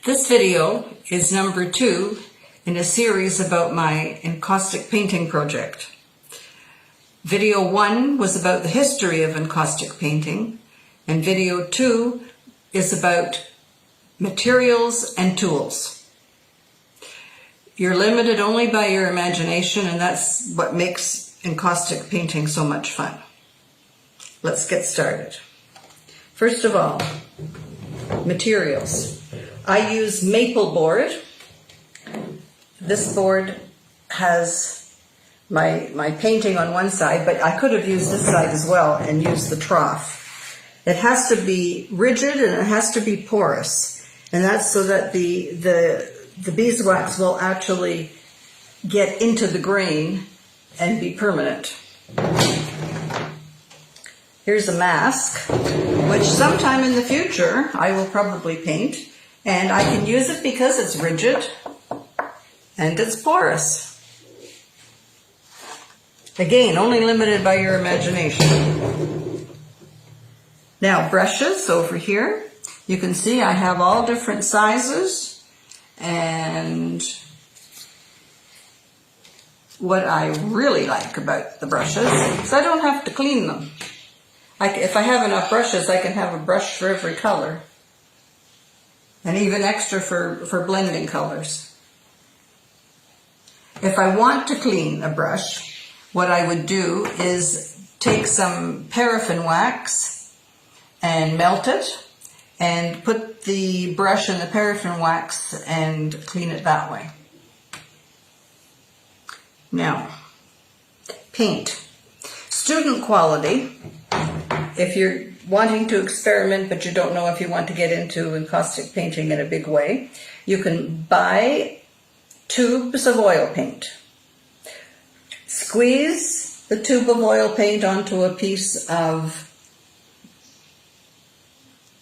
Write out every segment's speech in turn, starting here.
This video is number 2 in a series about my encaustic painting project. Video 1 was about the history of encaustic painting, and video 2 is about materials and tools. You're limited only by your imagination, and that's what makes encaustic painting so much fun. Let's get started. First of all, materials. I use maple board. This board has my painting on one side, but I could have used this side as well and used the trough. It has to be rigid and it has to be porous, and that's so that the beeswax will actually get into the grain and be permanent. Here's a mask, which sometime in the future I will probably paint, and I can use it because it's rigid and it's porous. Again, only limited by your imagination. Now, brushes over here. You can see I have all different sizes, and what I really like about the brushes is I don't have to clean them. If I have enough brushes, I can have a brush for every color, and even extra for blending colors. If I want to clean a brush, what I would do is take some paraffin wax and melt it, and put the brush in the paraffin wax and clean it that way. Now, paint. Student quality. If you're wanting to experiment but you don't know if you want to get into encaustic painting in a big way, you can buy tubes of oil paint. Squeeze the tube of oil paint onto a piece of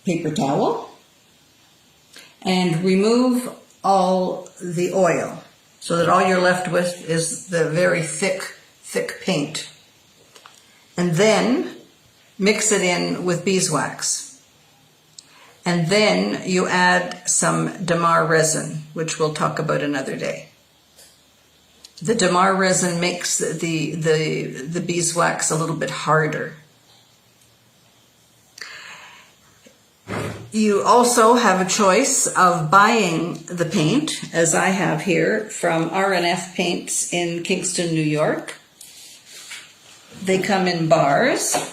paper towel and remove all the oil so that all you're left with is the very thick paint. And then mix it in with beeswax. And then you add some damar resin, which we'll talk about another day. The damar resin makes the beeswax a little bit harder. You also have a choice of buying the paint, as I have here, from R&F Paints in Kingston, New York. They come in bars,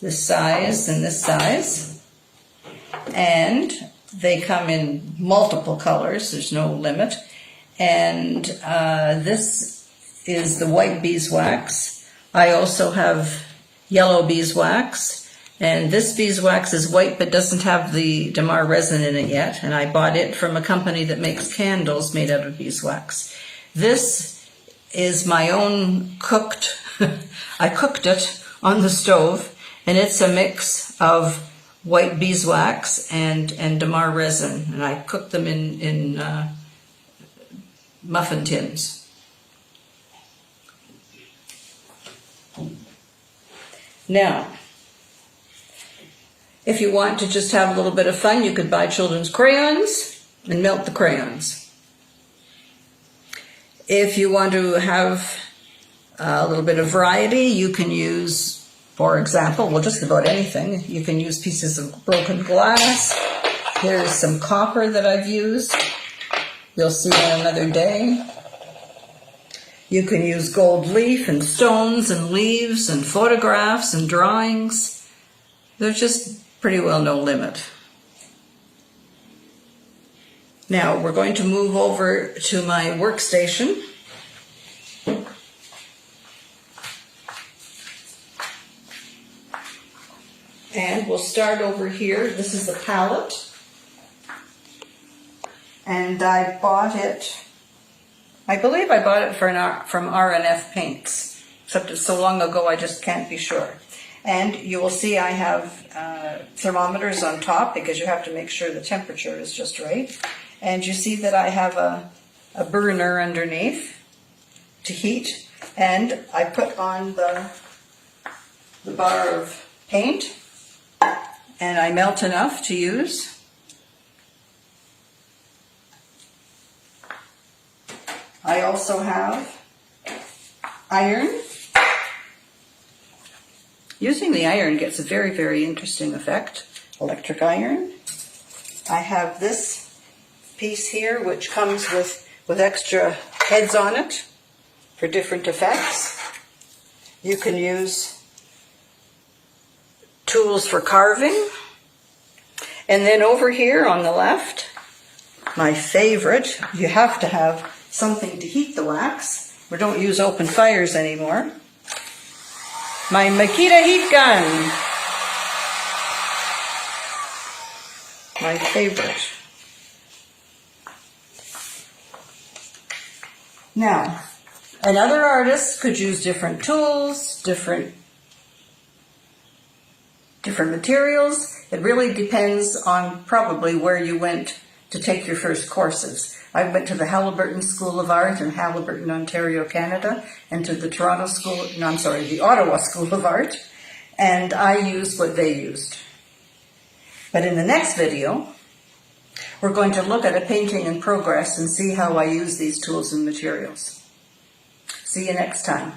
this size and this size, and they come in multiple colors, there's no limit, and this is the white beeswax. I also have yellow beeswax, and this beeswax is white but doesn't have the damar resin in it yet, and I bought it from a company that makes candles made out of beeswax. This is my own cooked, I cooked it on the stove, and it's a mix of white beeswax and damar resin, and I cook them in muffin tins. Now, if you want to just have a little bit of fun, you could buy children's crayons and melt the crayons. If you want to have a little bit of variety, you can use, for example, well, just about anything. You can use pieces of broken glass. Here's some copper that I've used. You'll see on another day. You can use gold leaf and stones and leaves and photographs and drawings. There's just pretty well no limit. Now we're going to move over to my workstation. And we'll start over here. This is the palette. And I bought it, I believe I bought it from R&F Paints. Except it's so long ago I just can't be sure. And you will see I have thermometers on top because you have to make sure the temperature is just right. And you see that I have a burner underneath to heat. And I put on the bar of paint. And I melt enough to use. I also have iron. Using the iron gets a very, very interesting effect. Electric iron. I have this piece here which comes with extra heads on it for different effects. You can use tools for carving. And then over here on the left, my favorite, you have to have something to heat the wax. We don't use open fires anymore. My Makita heat gun. My favorite. Now, another artist could use different tools, different materials. It really depends on probably where you went to take your first courses. I went to the Halliburton School of Art in Halliburton, Ontario, Canada, and to the the Ottawa School of Art, and I used what they used. But in the next video, we're going to look at a painting in progress and see how I use these tools and materials. See you next time.